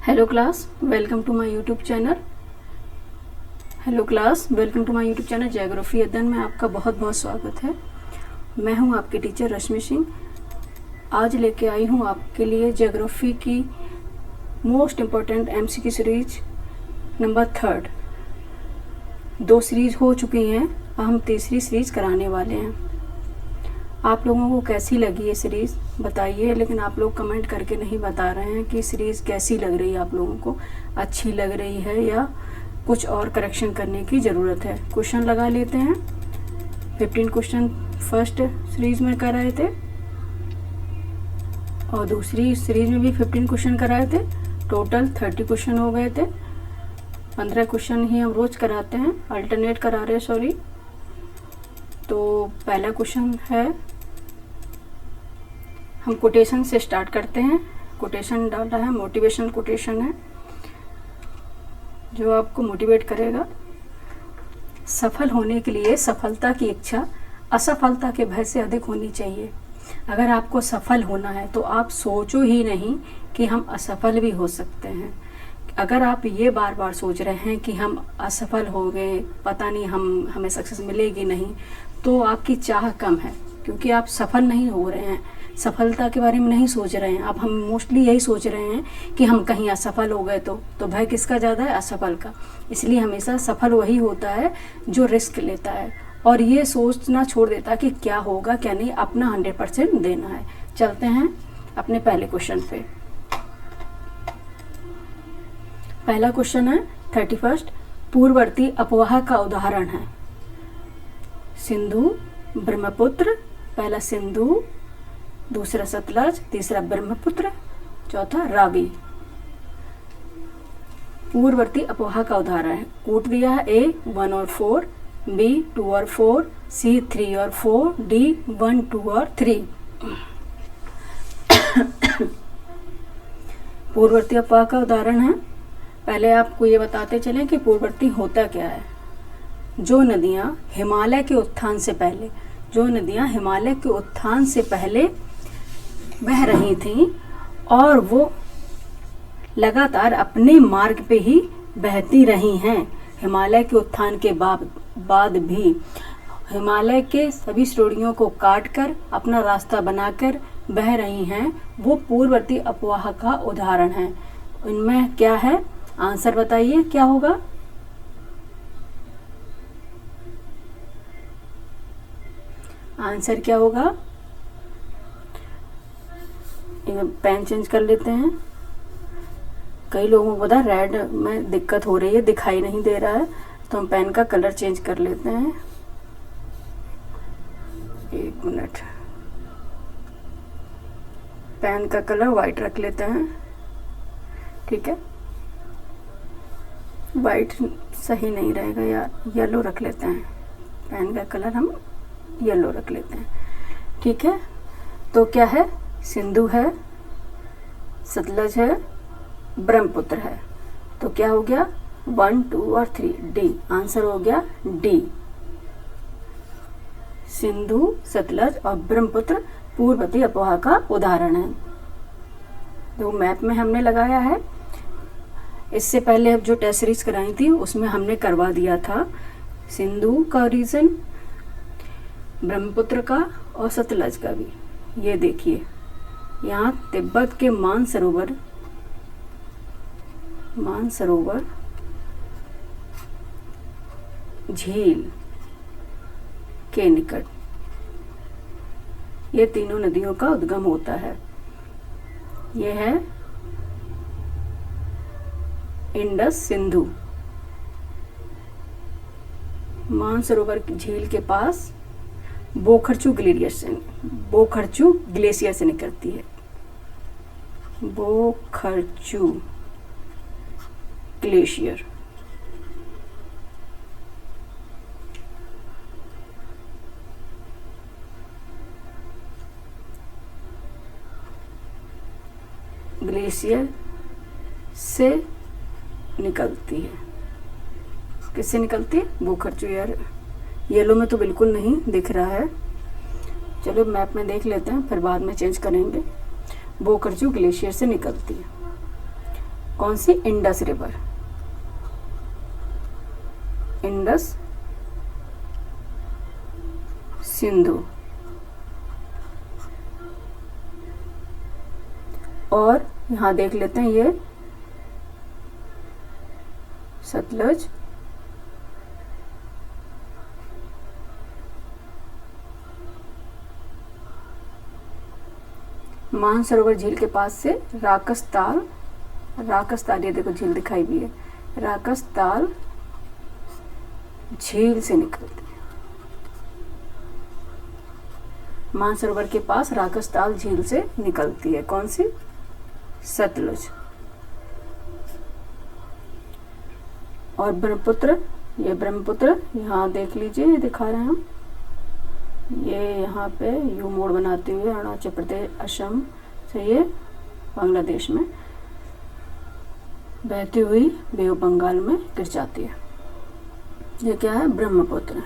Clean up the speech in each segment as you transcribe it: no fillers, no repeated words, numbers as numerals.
Hello class, welcome to my YouTube channel. Geography अध्ययन में आपका बहुत बहुत स्वागत है। मैं हूं आपकी टीचर रश्मि सिंह। आज लेके आई हूं आपके लिए ज्योग्राफी की most important MCQ series number 3। 2 series हो चुकी हैं, हम तीसरी सीरीज कराने वाले हैं। आप लोगों को कैसी लगी ये सीरीज़ बताइए, लेकिन आप लोग कमेंट करके नहीं बता रहे हैं कि सीरीज़ कैसी लग रही है। आप लोगों को अच्छी लग रही है या कुछ और करेक्शन करने की ज़रूरत है। क्वेश्चन लगा लेते हैं। 15 क्वेश्चन फर्स्ट सीरीज़ में कराए थे और दूसरी सीरीज़ में भी 15 क्वेश्चन कराए थे। टोटल 30 क्वेश्चन हो गए थे। 15 क्वेश्चन ही हम रोज़ कराते हैं, अल्टरनेट करा रहे हैं, सॉरी। तो पहला क्वेश्चन है, हम कोटेशन से स्टार्ट करते हैं। कोटेशन डाला है, मोटिवेशनल कोटेशन है जो आपको मोटिवेट करेगा। सफल होने के लिए सफलता की इच्छा असफलता के भय से अधिक होनी चाहिए। अगर आपको सफल होना है तो आप सोचो ही नहीं कि हम असफल भी हो सकते हैं। अगर आप ये बार बार सोच रहे हैं कि हम असफल हो गए, पता नहीं हमें सक्सेस मिलेगी नहीं, तो आपकी चाह कम है, क्योंकि आप सफल नहीं हो रहे हैं, सफलता के बारे में नहीं सोच रहे हैं। अब हम मोस्टली यही सोच रहे हैं कि हम कहीं असफल हो गए तो भय किसका ज़्यादा है? असफल का। इसलिए हमेशा सफल वही होता है जो रिस्क लेता है और ये सोचना छोड़ देता है कि क्या होगा क्या नहीं, अपना 100% देना है। चलते हैं अपने पहले क्वेश्चन पे। पहला क्वेश्चन है 31। पूर्ववर्ती अपवाह का उदाहरण है। सिंधु, ब्रह्मपुत्र। पहला सिंधु, दूसरा सतलज, तीसरा ब्रह्मपुत्र, चौथा रावी। पूर्ववर्ती अपवाह का उदाहरण है। कूट दिया है A 1 और 4, B 2 और 4, C 3 और 4, D 1 2 और 3। पूर्ववर्ती अपवाह का उदाहरण है। पहले आपको ये बताते चलें कि पूर्ववर्ती होता क्या है। जो नदियाँ हिमालय के उत्थान से पहले बह रही थीं और वो लगातार अपने मार्ग पे ही बहती रही हैं, हिमालय के उत्थान के बाद भी हिमालय के सभी श्रेणियों को काटकर अपना रास्ता बनाकर बह रही हैं, वो पूर्ववर्ती अपवाह का उदाहरण है। इनमें क्या है? आंसर बताइए क्या होगा? आंसर क्या होगा? पेन चेंज कर लेते हैं। कई लोगों को पता रेड में दिक्कत हो रही है, दिखाई नहीं दे रहा है, तो हम पेन का कलर चेंज कर लेते हैं। 1 मिनट। पेन का कलर वाइट रख लेते हैं, ठीक है। वाइट सही नहीं रहेगा, या येलो रख लेते हैं। पेन का कलर हम येलो रख लेते हैं, ठीक है। तो क्या है? सिंधु है, सतलज है, ब्रह्मपुत्र है। तो क्या हो गया? 1 2 और 3, डी। आंसर हो गया डी। सिंधु, सतलज और ब्रह्मपुत्र पूर्ववर्ती अपवाह का उदाहरण है। तो मैप में हमने लगाया है। इससे पहले अब जो टेस्ट सीरीज कराई थी उसमें हमने करवा दिया था सिंधु का रीजन, ब्रह्मपुत्र का और सतलज का भी। ये देखिए, यहाँ तिब्बत के मानसरोवर झील के निकट ये तीनों नदियों का उद्गम होता है। ये है इंडस सिंधु। मानसरोवर झील के पास बोखरचू ग्लेशियर से निकलती है। बोखरचू ग्लेशियर। ग्लेशियर से निकलती है। किससे निकलती है? बोखरचू। यार येलो में तो बिल्कुल नहीं दिख रहा है, चलो मैप में देख लेते हैं, फिर बाद में चेंज करेंगे। बोखरचू ग्लेशियर से निकलती है। कौन सी? Indus river, Indus, Sindhu. और यहाँ देख लेते हैं ये सतलज, मानसरोवर झील के पास से राकसताल, राकसताल ये देखो झील दिखाई भी है, राकसताल झील से निकलती है। मानसरोवर के पास राकसताल झील से निकलती है। कौन सी? सतलुज। और ब्रह्मपुत्र, ये ब्रह्मपुत्र यहाँ देख लीजिए, ये दिखा रहे हैं हम, ये यहाँ पे यू मोड़ बनाते हुए अरुणाचल प्रदेश, असम से ये बांग्लादेश में बहती हुई बे ऑफ बंगाल में गिर जाती है। ये क्या है? ब्रह्मपुत्र।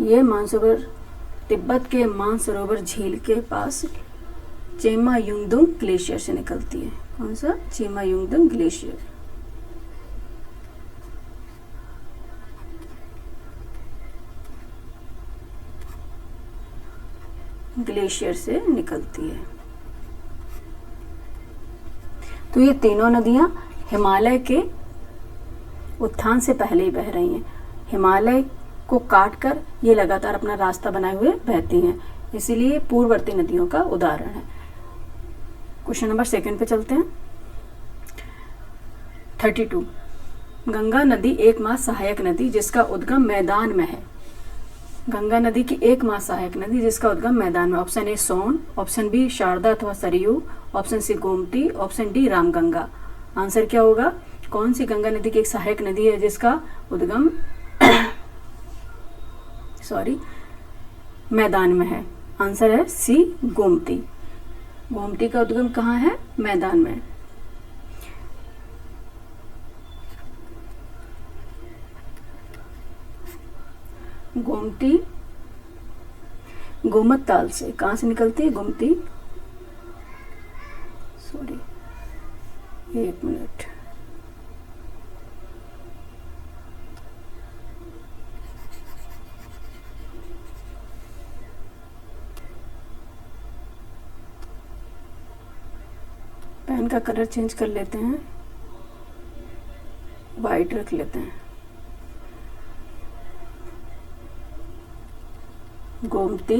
ये मानसरोवर, तिब्बत के मानसरोवर झील के पास चेमायुंगदुंग ग्लेशियर से निकलती है। कौन सा? चेमायुंगदुंग ग्लेशियर। ग्लेशियर से निकलती है। तो ये तीनों नदियां हिमालय के उत्थान से पहले ही बह रही हैं। हिमालय को काटकर ये लगातार अपना रास्ता बनाए हुए बहती हैं, इसीलिए पूर्ववर्ती नदियों का उदाहरण है। क्वेश्चन नंबर 2 पे चलते हैं। 32, गंगा नदी एकमात्र सहायक नदी जिसका उद्गम मैदान में है। गंगा नदी की एकमात्र सहायक नदी जिसका उद्गम मैदान में। Option A Son, option B Sharda अथवा Saryu, option C Gomti, option D Ramganga. Answer क्या होगा? कौन सी गंगा नदी की एक सहायक नदी है जिसका उद्गम मैदान में है? आंसर है सी गोमती। गोमती का उद्गम कहाँ है? मैदान में। गोमती गोमत ताल से, कहाँ से निकलती है गोमती? सॉरी, 1 मिनट। पेन का कलर चेंज कर लेते हैं, वाइट रख लेते हैं। गोमती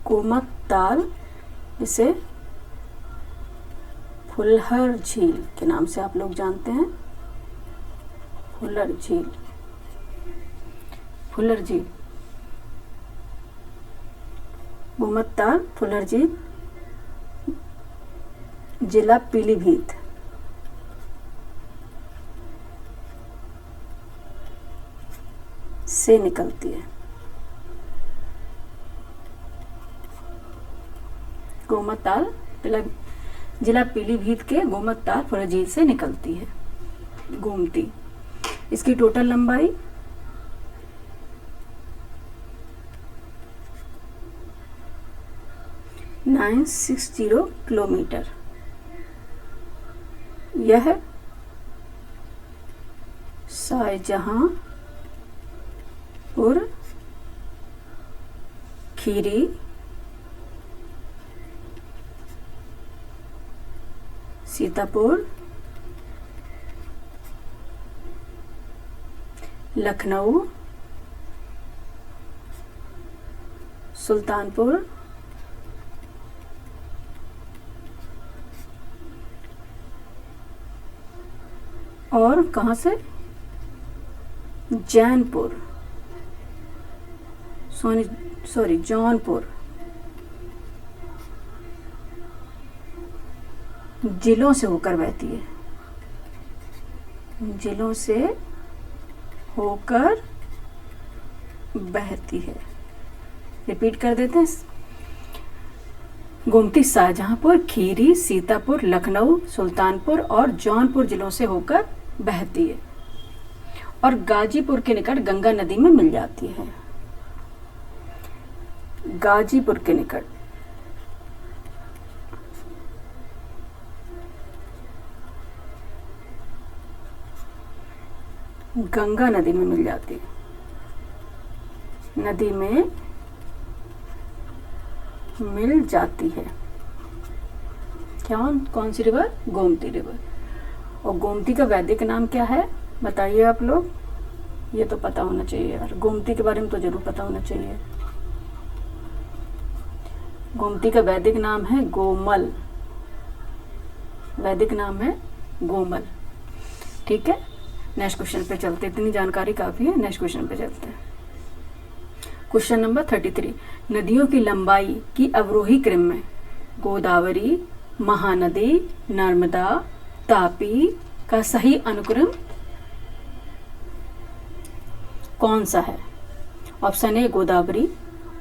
गोमत ताल, इसे फुलहर झील के नाम से आप लोग जानते हैं। फुलर झील, फुलर झील, गोमत ताल, फुलर झील, जिला पीलीभीत से निकलती है। गोमत ताल जिला पीलीभीत के गोमत ताल फुलर झील से निकलती है गोमती। इसकी टोटल लंबाई 960 किलोमीटर। यह शाहजहांपुर, खीरी, सीतापुर, लखनऊ, सुल्तानपुर, और कहाँ से? जौनपुर, जौनपुर जिलों से होकर बहती है। जिलों से होकर बहती है। रिपीट कर देते हैं। गोमती शाहजहांपुर, खीरी, सीतापुर, लखनऊ, सुल्तानपुर और जौनपुर जिलों से होकर बहती है। और गाजीपुर के निकट गंगा नदी में मिल जाती है। गाजीपुर के निकट गंगा नदी में मिल जाती है। नदी में मिल जाती है। क्या? कौन सी रिवर? गोमती रिवर। और गोमती का वैदिक नाम क्या है बताइए आप लोग? ये तो पता होना चाहिए यार, गोमती के बारे में तो जरूर पता होना चाहिए। गोमती का वैदिक नाम है गोमल। वैदिक नाम है गोमल। ठीक है, नेक्स्ट क्वेश्चन पे चलते हैं। इतनी जानकारी काफी है, नेक्स्ट क्वेश्चन पे चलते हैं। क्वेश्चन नंबर 33, नदियों की लंबाई की अवरोही क्रम में गोदावरी, महानदी, नर्मदा, तापी का सही अनुक्रम कौन सा है? Option A Godavari,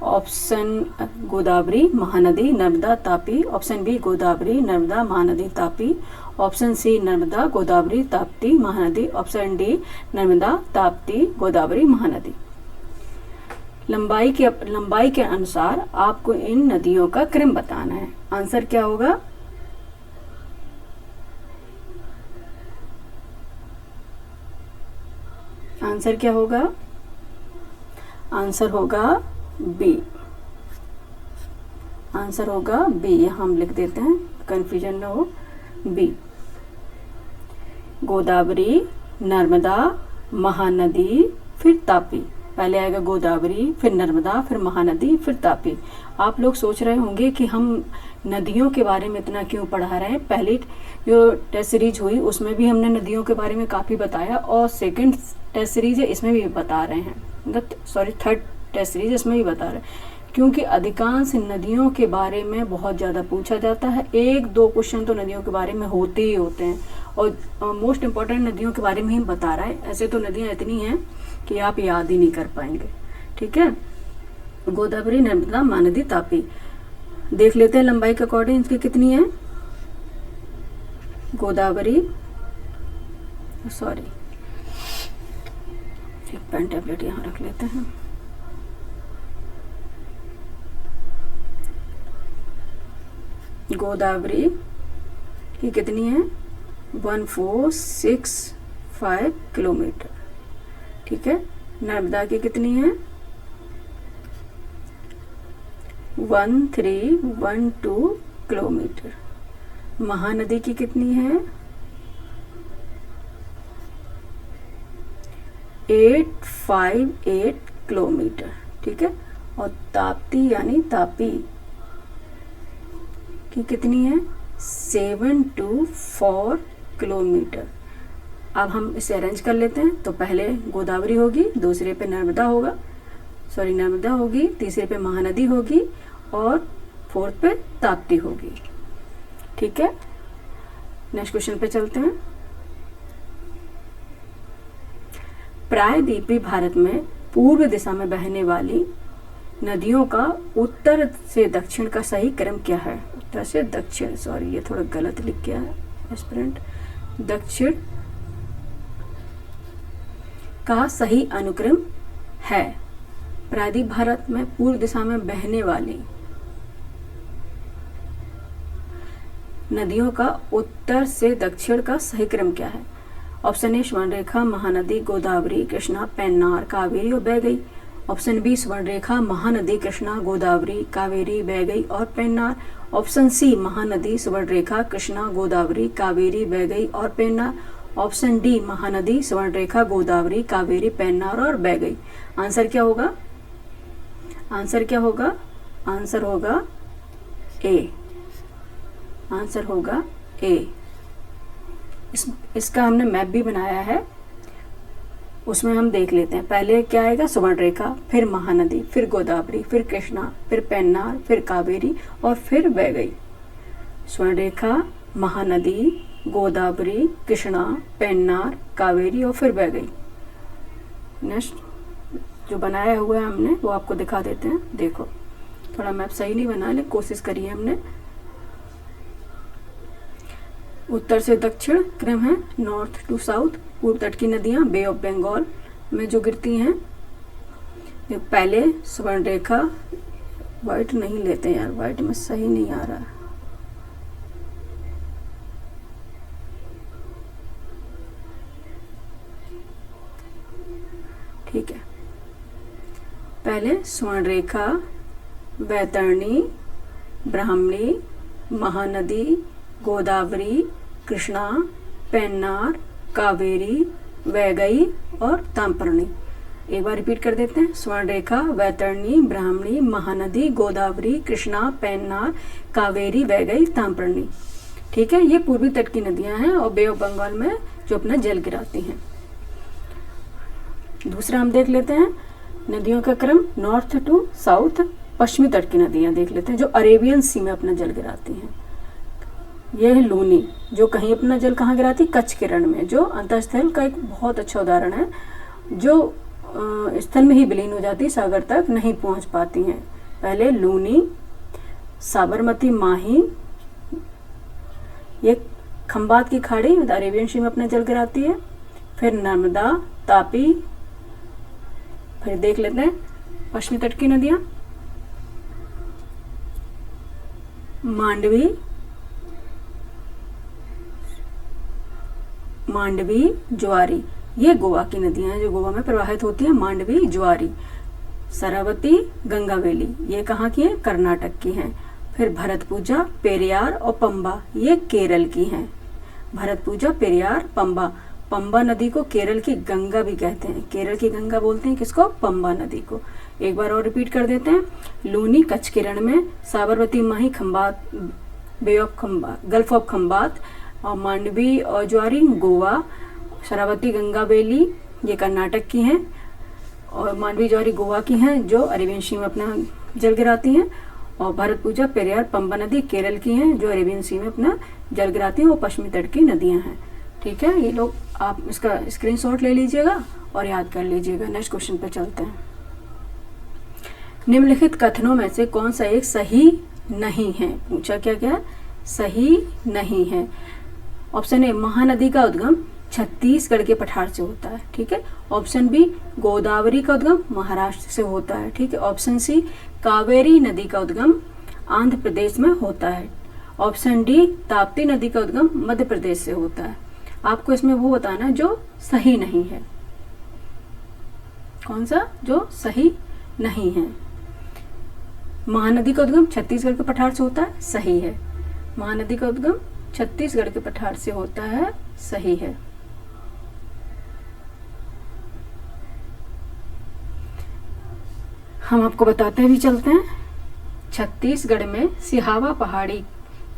option Godavari, Mahanadi, Narmada, Tapi, option B Godavari, Narmada, Mahanadi, Tapi, option C Narmada, Godavari, Tapti, Mahanadi, option D Narmada, Tapti, Godavari, Mahanadi. लंबाई के अनुसार आपको इन नदियों का क्रम बताना है। आंसर क्या होगा? आंसर क्या होगा? आंसर होगा बी। आंसर होगा बी। यहां हम लिख देते हैं, कंफ्यूजन न हो। बी, गोदावरी, नर्मदा, महानदी, फिर तापी। पहले आएगा गोदावरी, फिर नर्मदा, फिर महानदी, फिर तापी। आप लोग सोच रहे होंगे कि हम नदियों के बारे में इतना क्यों पढ़ा रहे हैं। पहली जो टेस्ट सीरीज हुई उसमें भी हमने नदियों के बारे में काफ़ी बताया, और सेकंड टेस्ट सीरीज है इसमें भी बता रहे हैं, थर्ड टेस्ट सीरीज इसमें भी बता रहे हैं, क्योंकि अधिकांश नदियों के बारे में बहुत ज़्यादा पूछा जाता है। एक दो क्वेश्चन तो नदियों के बारे में होते ही होते हैं, और मोस्ट इम्पॉर्टेंट नदियों के बारे में ही बता रहा है। ऐसे तो नदियाँ इतनी हैं कि आप याद ही नहीं कर पाएंगे। ठीक है, गोदावरी, नर्मदा, महानदी, तापी। देख लेते हैं लंबाई के अकॉर्डिंग इसकी कितनी है। गोदावरी, सॉरी एक पेन टेबलेट यहाँ रख लेते हैं। गोदावरी की कितनी है? 1465 किलोमीटर। ठीक है, नर्मदा की कितनी है? 1312 किलोमीटर। महानदी की कितनी है? 858 किलोमीटर। ठीक है, और ताप्ती यानी तापी की कितनी है? 724 किलोमीटर। अब हम इसे अरेंज कर लेते हैं। तो पहले गोदावरी होगी, दूसरे पे नर्मदा होगा, सॉरी नर्मदा होगी, तीसरे पे महानदी होगी, और फोर्थ पे ताप्ती होगी। ठीक है, नेक्स्ट क्वेश्चन पे चलते हैं। प्रायद्वीपीय भारत में पूर्व दिशा में बहने वाली नदियों का उत्तर से दक्षिण का सही क्रम क्या है? उत्तर से दक्षिण, सॉरी ये थोड़ा गलत लिख गया है एस्पिरेंट। दक्षिण का सही अनुक्रम है। प्रायद्वीप भारत में पूर्व दिशा में बहने वाली नदियों का उत्तर से दक्षिण का सही क्रम क्या है? ऑप्शन ए स्वर्णरेखा, महानदी, गोदावरी, कृष्णा, पेन्नार, कावेरी और बह गई। ऑप्शन बी स्वर्णरेखा, महानदी, कृष्णा, गोदावरी, कावेरी, बह गई और पेन्नार। ऑप्शन सी महानदी, स्वर्णरेखा, कृष्णा, गोदावरी, कावेरी, बह गई और पेन्नार। ऑप्शन डी महानदी, स्वर्णरेखा, गोदावरी, कावेरी, पेन्नार और बह गई। आंसर क्या होगा? आंसर क्या होगा? आंसर होगा ए। आंसर होगा ए। इसका हमने मैप भी बनाया है, उसमें हम देख लेते हैं। पहले क्या आएगा? स्वर्णरेखा, फिर महानदी, फिर गोदावरी, फिर कृष्णा, फिर पेन्नार, फिर कावेरी और फिर बह गई। स्वर्णरेखा, महानदी, गोदावरी, कृष्णा, पेन्नार, कावेरी और फिर बह गई। नेक्स्ट जो बनाया हुआ है हमने वो आपको दिखा देते हैं। देखो थोड़ा मैप सही नहीं बना, लेकिन कोशिश करी है हमने। उत्तर से दक्षिण क्रम है, नॉर्थ टू साउथ। पूर्व तट की नदियाँ बे ऑफ बंगाल में जो गिरती हैं, पहले स्वर्ण रेखा, वाइट नहीं लेते यार, वाइट में सही नहीं आ रहा। ठीक है, पहले स्वर्ण रेखा, वैतरणी, ब्राह्मणी, महानदी, गोदावरी, कृष्णा, पेन्नार, कावेरी, वैगई और ताम्रपर्णी। एक बार रिपीट कर देते हैं, स्वर्ण रेखा, वैतरणी, ब्राह्मणी, महानदी, गोदावरी, कृष्णा, पेन्नार, कावेरी, वैगई, ताम्रपर्णी। ठीक है, ये पूर्वी तट की नदियां हैं और बे ऑफ बंगाल में जो अपना जल गिराती हैं। दूसरा हम देख लेते हैं नदियों का क्रम, नॉर्थ टू साउथ। पश्चिमी तट की नदियां देख लेते हैं जो अरेबियन सी में अपना जल गिराती हैं। यह है लूनी, जो कहीं अपना जल कहाँ गिराती, कच्छ के रण में, जो अंतःस्थल का एक बहुत अच्छा उदाहरण है, जो स्थल में ही विलीन हो जाती, सागर तक नहीं पहुंच पाती हैं। पहले लूनी, साबरमती, माही, ये खंबात की खाड़ी अरेबियन सी में अपना जल गिराती है। फिर नर्मदा, तापी। फिर देख लेते हैं पश्चिमी तट की नदियां, मांडवी, ज्वारी, ये गोवा की नदियां हैं जो गोवा में प्रवाहित होती हैं। मांडवी, ज्वारी, सरवती, गंगावेली, ये कहाँ की हैं, कर्नाटक की हैं। फिर भरतपुजा, पेरियार और पंबा, ये केरल की हैं। भरतपुजा, पेरियार, पंबा। पंबा नदी को केरल की गंगा भी कहते हैं, केरल की गंगा बोलते हैं किसको, पंबा नदी को। एक बार और रिपीट कर देते हैं, लूनी कच्छ के रण में, Sabarmati, Mahi, Khambhat, bay of Khambhat, gulf of Khambhat, और मांडवी और ज्वारी गोवा, शरावती, गंगावेली ये कर्नाटक की हैं, और मांडवी, ज्वारी गोवा की हैं जो अरेबियन सी में अपना जल गिराती हैं। और भरतपुजा, पेरियार, पंबा नदी केरल की हैं जो अरेबियन सी में अपना जल गिराती हैं। वो पश्चिमी तट की नदियां हैं। ठीक है, ये लोग आप इसका स्क्रीनशॉट ले लीजिएगा और याद कर लीजिएगा। नेक्स्ट क्वेश्चन पे चलते हैं। निम्नलिखित कथनों में से कौन सा एक सही नहीं है, पूछा क्या क्या सही नहीं है। ऑप्शन ए, महानदी का उद्गम छत्तीसगढ़ के पठार से होता है। ठीक है। ऑप्शन बी, गोदावरी का उद्गम महाराष्ट्र से होता है। ठीक है। ऑप्शन सी, कावेरी नदी का उद्गम आंध्र प्रदेश में होता है। ऑप्शन डी, ताप्ती नदी का उद्गम मध्य प्रदेश से होता है। आपको इसमें वो बताना है जो सही नहीं है, कौन सा जो सही नहीं है। महानदी का उद्गम छत्तीसगढ़ के पठार से होता है, सही है। महानदी का उद्गम छत्तीसगढ़ के पठार से होता है, सही है। हम आपको बताते भी चलते हैं, छत्तीसगढ़ में सिहावा पहाड़ी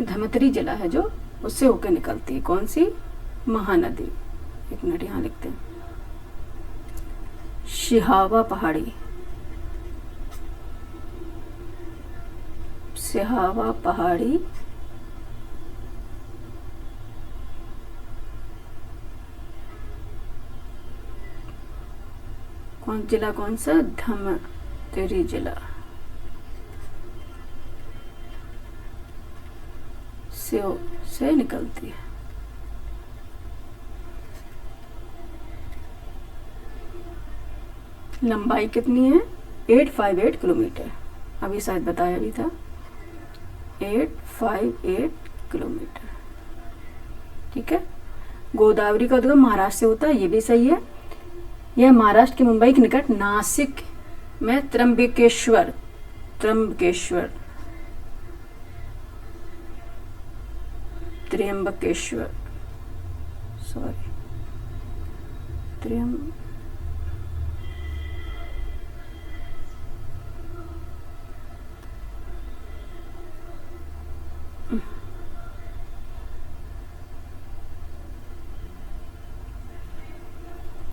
धमतरी जिला है जो उससे होकर निकलती है। कौन सी? महानदी। एक मिनट यहाँ लिखते हैं, सिहावा पहाड़ी, सिहावा पहाड़ी कौन जिला, कौन सा? धमतरी जिला से निकलती है। लंबाई कितनी है? 858 किलोमीटर। अभी शायद बताया भी था, 858 किलोमीटर। ठीक है। गोदावरी का उद्गम महाराष्ट्र से होता है, ये भी सही है। यह महाराष्ट्र के मुंबई के निकट नासिक में त्र्यंबकेश्वर सॉरी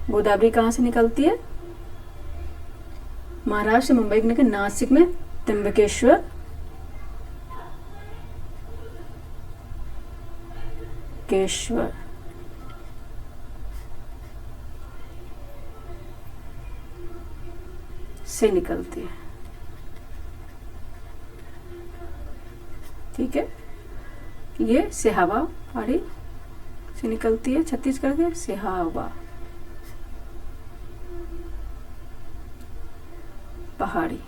गोदावरी कहाँ से निकलती है? महाराष्ट्र से मुंबई के निकट नासिक में त्र्यंबकेश्वर से निकलती है। ठीक है। ये सिहावा पहाड़ी से निकलती है, छत्तीसगढ़ के सिहावा पहाड़ी।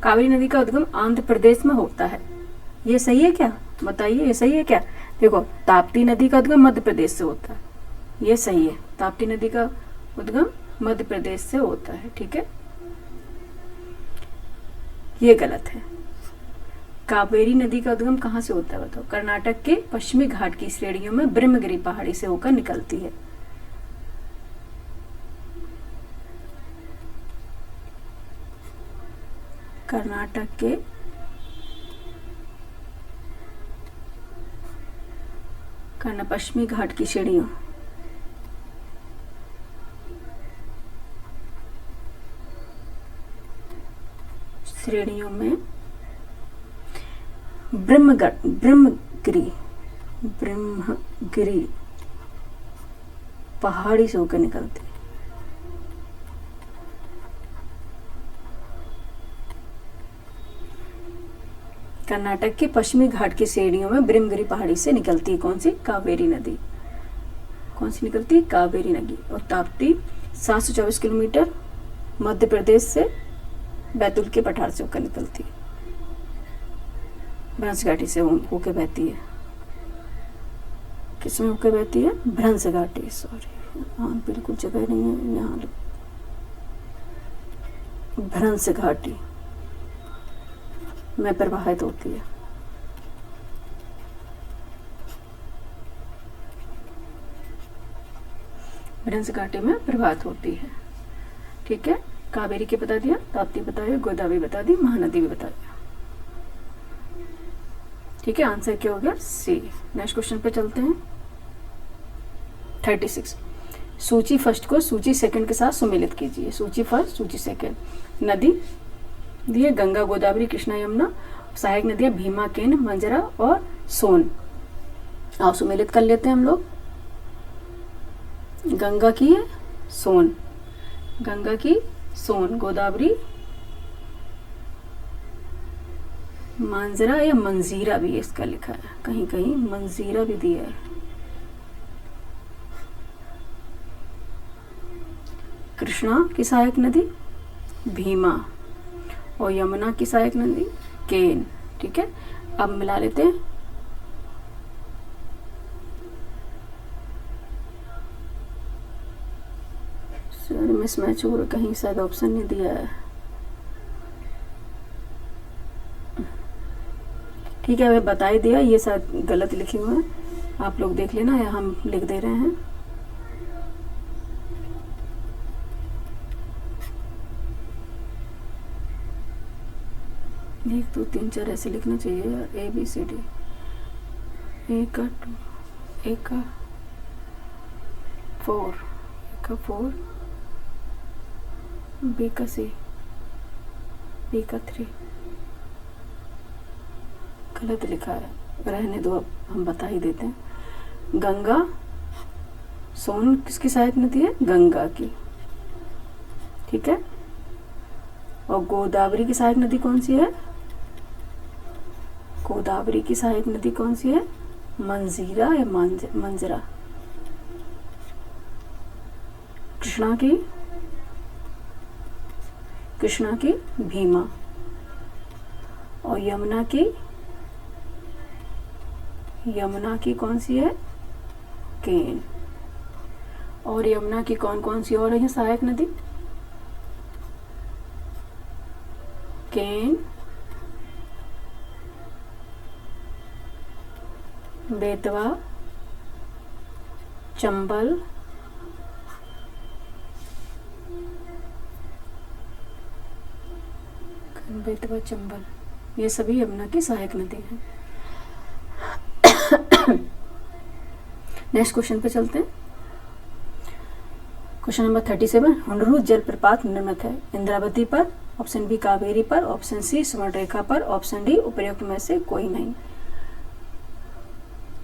कावेरी नदी का उद्गम आंध्र प्रदेश में होता है, ये सही है क्या? बताइए, ये सही है क्या? देखो, ताप्ती नदी का उद्गम मध्य प्रदेश से होता है, ये सही है। ताप्ती नदी का उद्गम मध्य प्रदेश से होता है, ठीक है, ये गलत है। कावेरी नदी का उद्गम कहाँ से होता है बताओ? कर्नाटक के पश्चिमी घाट की श्रेणियों में ब्रह्मगिरी पहाड़ी से होकर निकलती है। कर्नाटक के पश्चिमी घाट की श्रेणियों में ब्रह्मगिरी पहाड़ी से होकर निकलती है। कर्नाटक के पश्चिमी घाट की श्रेणियों में ब्रह्मगिरी पहाड़ी से निकलती है कौन सी? कावेरी नदी। कौन सी निकलती है? कावेरी नदी। और ताप्ती 724 किलोमीटर मध्य प्रदेश से बैतूल के पठार से होकर निकलती है, भ्रंश घाटी से होकर बहती है। किसमें होकर बहती है? भ्रंश घाटी, सॉरी हाँ बिल्कुल जगह नहीं है यहाँ, भ्रंश घाटी में प्रवाहित होती है। भ्रंश घाटी में प्रवाहित होती है, ठीक है। कावेरी के बता दिया, ताप्ती बता दिया, गोदावरी बता दी, महानदी भी बता दिया, ठीक है। आंसर क्या हो गया? सी। नेक्स्ट क्वेश्चन पे चलते हैं। 36 सूची फर्स्ट को सूची सेकंड के साथ सुमेलित कीजिए। सूची फर्स्ट, सूची सेकंड। नदी दिए गंगा, गोदावरी, कृष्णा, यमुना। सहायक नदियां भीमा, केन, मंजरा और सोन। आओ सुमेलित कर लेते हैं हम लोग। गंगा की है सोन, गंगा की सोन, गोदावरी मांजरा या मंजीरा भी इसका लिखा है, कहीं कहीं मंजीरा भी दिया है। कृष्णा की सहायक नदी भीमा और यमुना की सहायक नदी केन, ठीक है। अब मिला लेते हैं। सर मिसमैच हो रहा, कहीं शायद ऑप्शन नहीं दिया है, ठीक है। मैं बता ही दिया, ये शायद गलत लिखे हुए हैं, आप लोग देख लेना या हम लिख दे रहे हैं। एक दो तीन चार ऐसे लिखना चाहिए यार, ABCD। ए का 2, ए का 4, ए का 4, B का C, B का 3। गलत लिखा है, रहने दो, अब हम बता ही देते हैं। गंगा सोन किसकी सहायक नदी है? गंगा की, ठीक है। और गोदावरी की सहायक नदी कौन सी है? गोदावरी की सहायक नदी कौन सी है? मंजीरा या मंजरा। कृष्णा की भीमा और यमुना की कौन सी है? केन। और यमुना की कौन कौन सी और है सहायक नदी? केन, बेतवा, चंबल, बेतवा, चंबल, ये सभी यमुना की सहायक नदी हैं। नेक्स्ट क्वेश्चन पे चलते हैं। क्वेश्चन नंबर 37 हुंडरू जलप्रपात निर्मित है इंद्रावती पर, ऑप्शन बी कावेरी पर, ऑप्शन सी सुवर्णरेखा पर, ऑप्शन डी उपरोक्त में से कोई नहीं।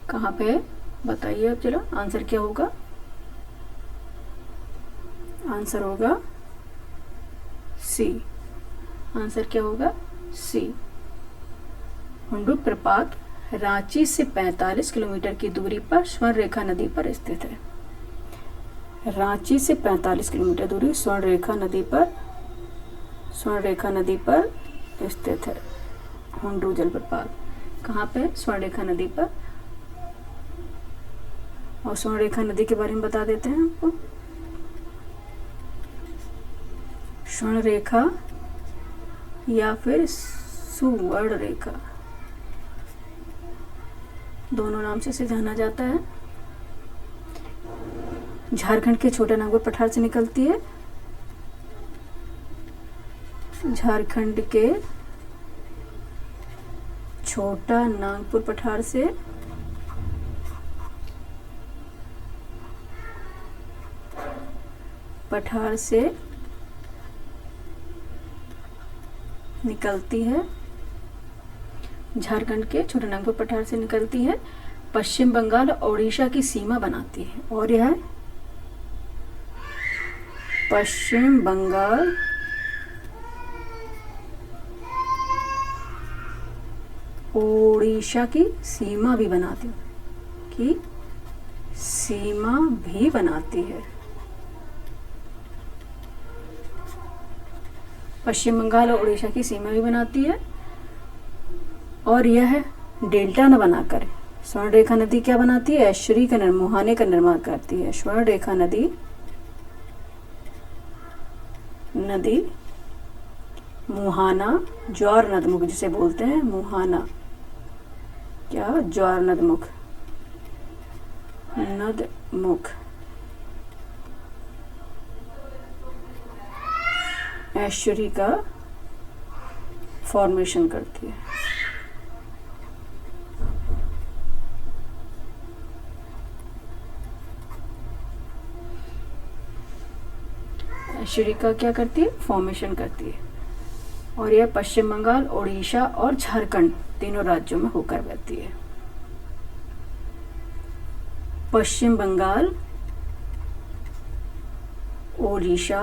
कहाँ पे है बताइए अब जरा, आंसर क्या होगा? आंसर होगा सी। आंसर क्या होगा? सी। हुंडरू प्रपात रांची से 45 किलोमीटर की दूरी पर स्वर्णरेखा नदी पर स्थित है। रांची से 45 किलोमीटर दूरी स्वर्णरेखा नदी पर स्थित है हुंडू जलप्रपात। कहाँ पे? स्वर्णरेखा नदी पर। और स्वर्णरेखा नदी के बारे में बता देते हैं आपको। स्वर्णरेखा या फिर सुवर्ण रेखा, दोनों नाम से इसे जाना जाता है। झारखंड के छोटा नागपुर पठार से निकलती है। झारखंड के छोटा नागपुर पठार से निकलती है। झारखंड के छोटा नागपुर पठार से निकलती है, पश्चिम बंगाल और उड़ीसा की सीमा बनाती है। और यह पश्चिम बंगाल उड़ीसा की सीमा भी बनाती है। पश्चिम बंगाल और उड़ीसा की सीमा भी बनाती है। और यह डेल्टा न बनाकर स्वर्णरेखा नदी क्या बनाती है? एस्चुरी का मुहाने का निर्माण करती है। स्वर्णरेखा नदी मुहाना, ज्वार नदमुख जिसे बोलते हैं, मुहाना क्या? ज्वार नदमुख एस्चुरी का फॉर्मेशन करती है। एस्चुरी का क्या करती है? फॉर्मेशन करती है। और यह पश्चिम बंगाल, उड़ीसा और झारखंड तीनों राज्यों में होकर बहती है। पश्चिम बंगाल, उड़ीसा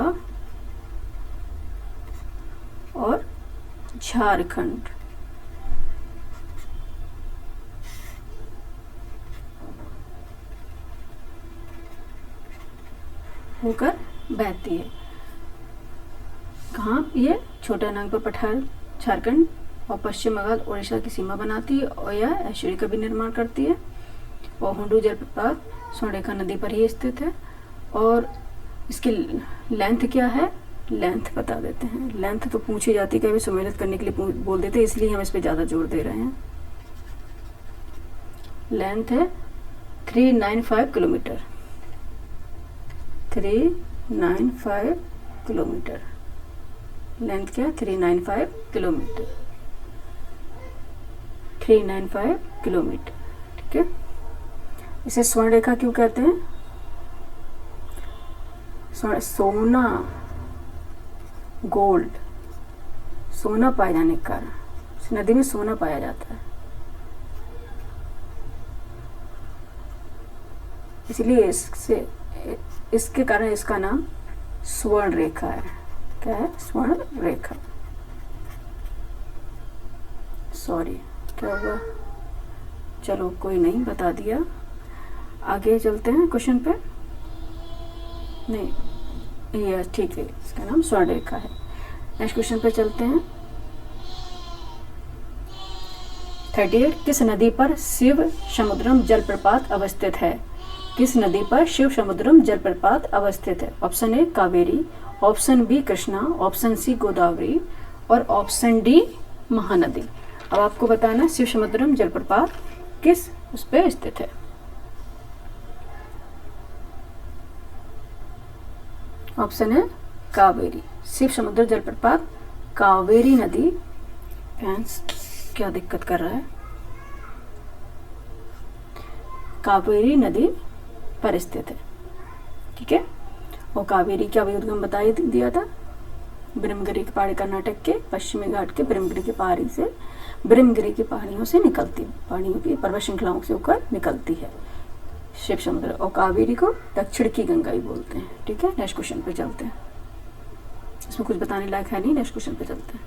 और झारखंड होकर बहती है। कहाँ? ये छोटा नागपुर पठार झारखंड और पश्चिम बंगाल उड़ीसा की सीमा बनाती है। और यह एस्चुरी का भी निर्माण करती है। और हुंडू जलप्रपात स्वर्णरेखा नदी पर ही स्थित है। और इसकी लेंथ क्या है? लेंथ बता देते हैं। लेंथ तो पूछी जाती है, कभी सुमेलित करने के लिए बोल देते हैं, इसलिए हम इस पे ज़्यादा जोर दे रहे हैं। लेंथ है 395 किलोमीटर। 395 किलोमीटर लेंथ क्या? 395 किलोमीटर। 395 किलोमीटर, ठीक है। इसे स्वर्ण रेखा क्यों कहते हैं? सोना, गोल्ड, सोना पाए जाने के कारण इस नदी में सोना पाया जाता है, इसलिए इसके कारण इसका नाम स्वर्ण रेखा है। क्या है? स्वर्ण रेखा। सॉरी, क्या हुआ? चलो कोई नहीं, बता दिया। आगे चलते हैं क्वेश्चन पे। नहीं, ये ठीक है, इसका नाम स्वर्ण रेखा है। नेक्स्ट क्वेश्चन पे चलते हैं। 38 किस नदी पर शिव समुद्रम जलप्रपात अवस्थित है? किस नदी पर शिव समुद्रम जलप्रपात अवस्थित है? Option A Kaveri, option B Krishna, option C Godavari और ऑप्शन डी महानदी। अब आपको बताना शिव समुद्रम जलप्रपात किस उस पे स्थित है। ऑप्शन है कावेरी। शिव समुद्र जलप्रपात कावेरी नदी, फैंस क्या दिक्कत कर रहा है, कावेरी नदी पर स्थित है, ठीक है। और कावेरी का उद्गम बता ही दिया था, ब्रह्मगिरी की पहाड़ी, कर्नाटक के पश्चिमी घाट के ब्रह्मगिरी की पहाड़ी से, ब्रह्मगिरी की पहाड़ियों से निकलती, पहाड़ियों की पर्वत श्रृंखलाओं से होकर निकलती है शिव समुद्र। और कावेरी को दक्षिण की गंगा ही बोलते हैं, ठीक है। नेक्स्ट क्वेश्चन पे चलते हैं, इसमें कुछ बताने लायक है नहीं, नेक्स्ट क्वेश्चन पे चलते हैं।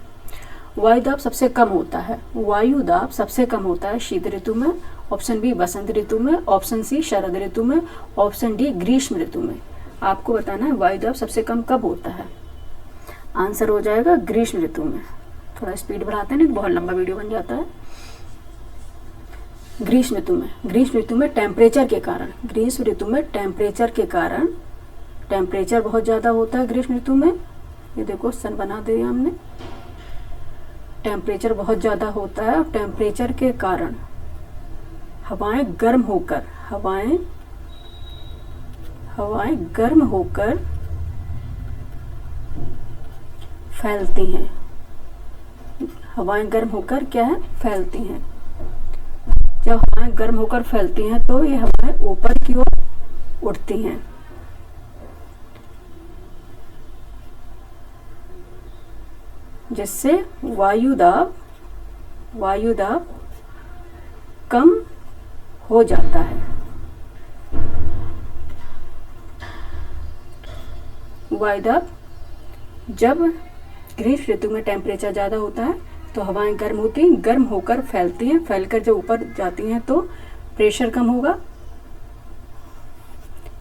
वायु दाब सबसे कम होता है, वायु दाब सबसे कम होता है शीत ऋतु में, ऑप्शन बी वसंत ऋतु में, ऑप्शन सी शरद ऋतु में, ऑप्शन डी ग्रीष्म ऋतु में। आपको बताना है वायु दाब सबसे कम कब होता है। आंसर हो जाएगा ग्रीष्म ऋतु में। थोड़ा स्पीड बढ़ाते हैं, नहीं बहुत लंबा वीडियो बन जाता है। ग्रीष्म ऋतु में, ग्रीष्म ऋतु में टेम्परेचर के कारण, ग्रीष्म ऋतु में टेम्परेचर के कारण, टेम्परेचर बहुत ज़्यादा होता है ग्रीष्म ऋतु में। ये देखो सन बना दिया हमने, टेम्परेचर बहुत ज़्यादा होता है। टेम्परेचर के कारण हवाएं गर्म होकर, हवाएं गर्म होकर फैलती हैं। हवाएं गर्म होकर क्या है, फैलती हैं। जब हवाएं गर्म होकर फैलती हैं तो ये हवाएं ऊपर की ओर उठती हैं, जिससे वायु दाब कम हो जाता है। वायु दाब, जब ग्रीष्म ऋतु में टेम्परेचर ज़्यादा होता है तो हवाएं गर्म होती हैं, गर्म होकर फैलती हैं, फैलकर जब ऊपर जाती हैं तो प्रेशर कम होगा,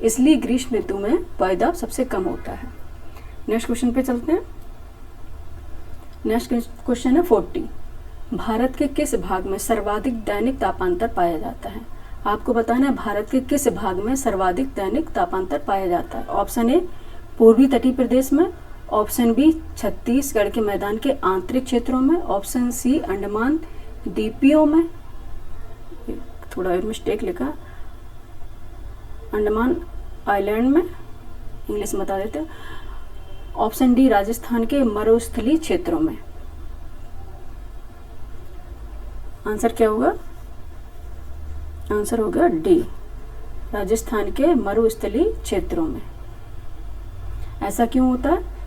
इसलिए ग्रीष्म ऋतु में वायु दाब सबसे कम होता है। नेक्स्ट क्वेश्चन पे चलते हैं। नेक्स्ट क्वेश्चन है 40। भारत के किस भाग में सर्वाधिक दैनिक तापांतर पाया जाता है। आपको बताना है भारत के किस भाग में सर्वाधिक दैनिक तापांतर पाया जाता है। ऑप्शन ए पूर्वी तटीय प्रदेश में, ऑप्शन बी छत्तीसगढ़ के मैदान के आंतरिक क्षेत्रों में, ऑप्शन सी अंडमान द्वीपों में, थोड़ा मिस्टेक लिखा, अंडमान आइलैंड में, इंग्लिश में बता देते हैं, ऑप्शन डी राजस्थान के मरुस्थलीय क्षेत्रों में। आंसर क्या होगा, आंसर होगा डी, राजस्थान के मरुस्थलीय क्षेत्रों में। ऐसा क्यों होता है,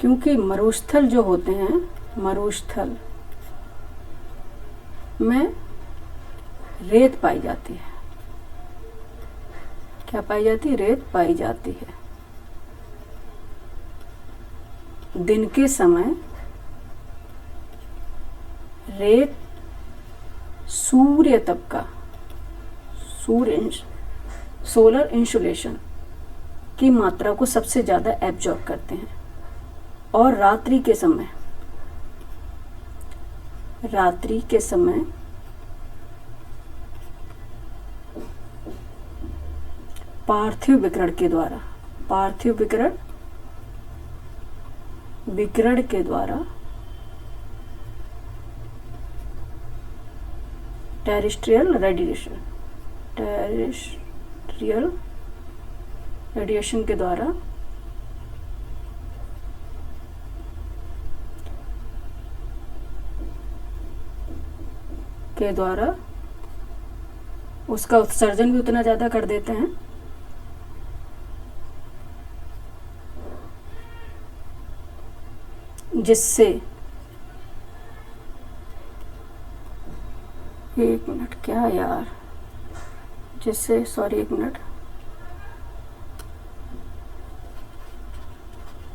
क्योंकि मरुस्थल जो होते हैं, मरुस्थल में रेत पाई जाती है। क्या पाई जाती है, रेत पाई जाती है। दिन के समय रेत सूर्य तप का, सोलर इंसुलेशन की मात्रा को सबसे ज़्यादा एब्जॉर्ब करते हैं, और रात्रि के समय पार्थिव विकिरण के द्वारा टेरेस्ट्रियल रेडिएशन के द्वारा उसका उत्सर्जन भी उतना ज़्यादा कर देते हैं जिससे, एक मिनट, क्या यार, जिससे, सॉरी एक मिनट,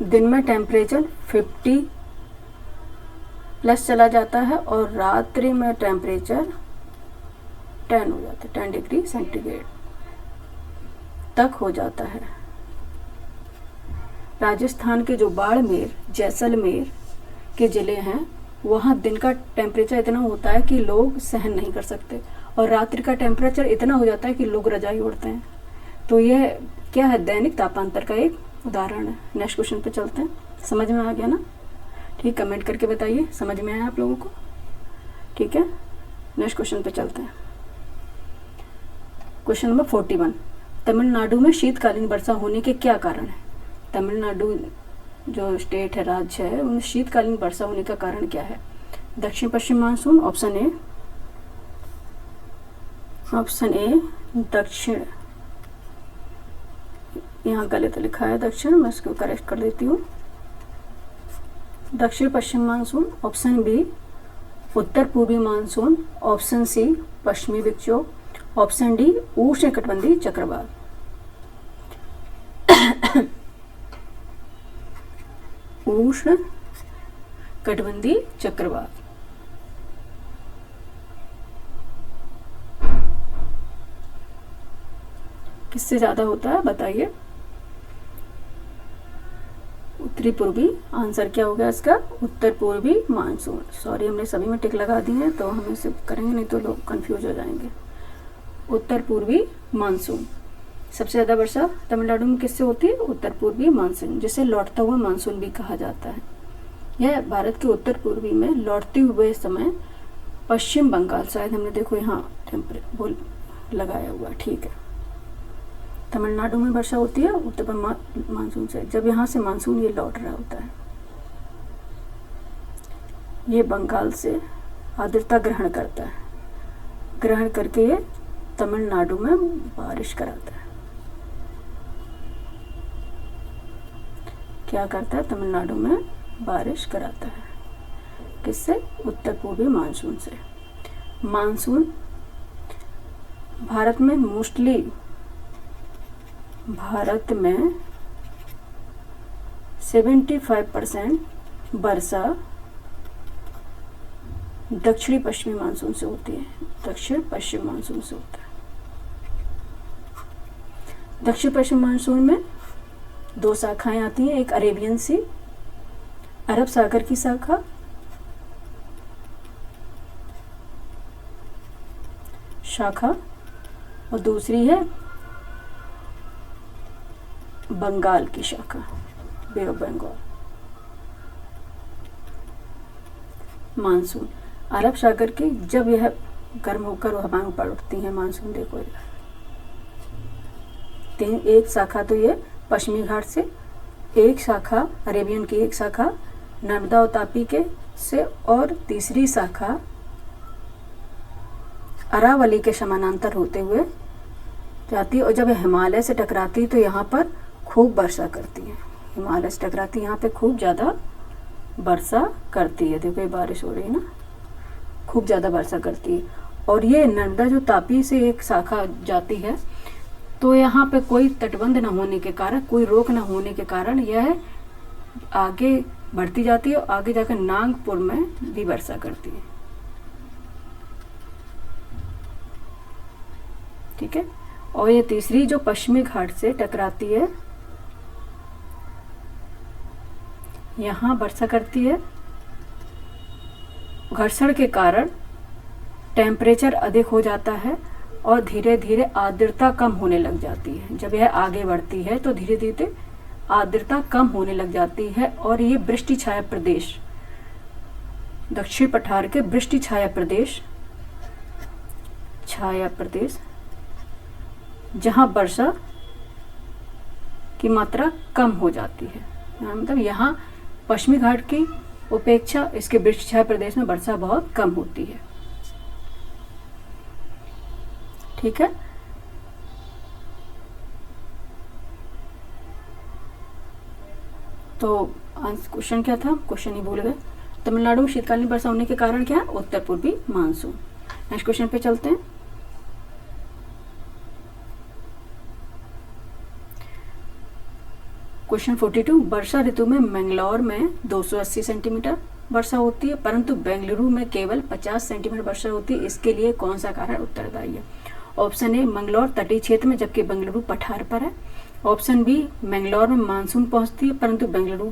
दिन में टेम्परेचर 50 प्लस चला जाता है और रात्रि में टेम्परेचर 10 हो जाता है, 10 डिग्री सेंटीग्रेड तक हो जाता है। राजस्थान के जो बाड़मेर, जैसलमेर के ज़िले हैं, वहाँ दिन का टेम्परेचर इतना होता है कि लोग सहन नहीं कर सकते, और रात्रि का टेम्परेचर इतना हो जाता है कि लोग रजाई ओढ़ते हैं। तो यह क्या है, दैनिक तापांतर का एक उदाहरण है। नेक्स्ट क्वेश्चन पे चलते हैं। समझ में आ गया ना? ठीक, कमेंट करके बताइए समझ में आया आप लोगों को। ठीक है, नेक्स्ट क्वेश्चन पे चलते हैं। Question number 41। तमिलनाडु में शीतकालीन वर्षा होने के क्या कारण है। तमिलनाडु जो स्टेट है, राज्य है, उनमें शीतकालीन वर्षा होने का कारण क्या है। दक्षिण पश्चिम मानसून, ऑप्शन ए दक्षिण, यहाँ गलत लिखा है दक्षिण, मैं इसको करेक्ट कर देती हूँ, दक्षिण पश्चिम मानसून, ऑप्शन बी उत्तर पूर्वी मानसून, ऑप्शन सी पश्चिमी विक्षोभ, ऑप्शन डी उष्णकटिबंधीय चक्रवात। उष्ण कटिबंधीय चक्रवात। किससे ज़्यादा होता है बताइए? उत्तरी पूर्वी। आंसर क्या होगा इसका? उत्तर पूर्वी मानसून। सॉरी, हमने सभी में टिक लगा दी है, तो हम इसे करेंगे नहीं तो लोग कंफ्यूज हो जाएंगे। उत्तर पूर्वी मानसून। सबसे ज़्यादा वर्षा तमिलनाडु में किससे होती है? उत्तर पूर्वी मानसून, जिसे लौटता हुआ मानसून भी कहा जाता है। यह भारत के उत्तर पूर्वी में लौटते हुए समय पश्चिम बंगाल, शायद हमने देखो यहाँ बोल लगाया हुआ, ठीक है। तमिलनाडु में वर्षा होती है उत्तर पूर्व मानसून से, जब यहाँ से मानसून ये लौट रहा होता है। ये बंगाल से आर्द्रता ग्रहण करता है, ग्रहण करके ये तमिलनाडु में बारिश कराता है। क्या करता है? तमिलनाडु में बारिश कराता है। किससे? उत्तर पूर्वी मानसून से। मानसून भारत में 75% वर्षा दक्षिणी पश्चिमी मानसून से होती है। दक्षिण पश्चिम मानसून से होता है। दक्षिण पश्चिम मानसून में 2 शाखाएं आती हैं, एक अरेबियन सी, अरब सागर की शाखा और दूसरी है बंगाल की शाखा, बे ऑफ बंगाल। मानसून अरब सागर की, जब यह गर्म होकर हवाएं ऊपर उठती हैं, मानसून देखो एक शाखा तो ये पश्चिमी घाट से, एक शाखा अरेबियन की, एक शाखा नर्मदा और तापी के से, और तीसरी शाखा अरावली के समानांतर होते हुए जाती है। और जब हिमालय से टकराती है तो यहाँ पर खूब वर्षा करती है। हिमालय से टकराती है, यहाँ पे खूब ज़्यादा वर्षा करती है। देखो ये बारिश हो रही है ना, खूब ज़्यादा वर्षा करती है। और ये नर्मदा जो तापी से एक शाखा जाती है, तो यहाँ पे कोई तटबंध न होने के कारण, कोई रोक न होने के कारण यह आगे बढ़ती जाती है और आगे जाकर नागपुर में भी वर्षा करती है। ठीक है। और ये तीसरी जो पश्चिमी घाट से टकराती है, यहाँ वर्षा करती है। घर्षण के कारण टेम्परेचर अधिक हो जाता है और धीरे धीरे आर्द्रता कम होने लग जाती है। जब यह आगे बढ़ती है तो धीरे धीरे आर्द्रता कम होने लग जाती है और ये वृष्टि छाया प्रदेश, दक्षिण पठार के वृष्टि छाया प्रदेश जहाँ वर्षा की मात्रा कम हो जाती है। मतलब यहाँ पश्चिमी घाट की उपेक्षा इसके वृष्टि छाया प्रदेश में वर्षा बहुत कम होती है। ठीक है। तो क्वेश्चन क्या था? क्वेश्चन ही भूल गए। तमिलनाडु में शीतकालीन वर्षा होने के कारण क्या है? उत्तर पूर्वी मानसून। नेक्स्ट क्वेश्चन पे चलते हैं। क्वेश्चन 42, वर्षा ऋतु में मैंगलोर में 280 सेंटीमीटर वर्षा होती है, परंतु बेंगलुरु में केवल 50 सेंटीमीटर वर्षा होती है। इसके लिए कौन सा कारण उत्तरदायी है? ऑप्शन ए, मंगलौर तटीय क्षेत्र में जबकि बेंगलुरु पठार पर है। ऑप्शन बी, मैंगलोर में मानसून पहुंचती है परंतु बेंगलुरु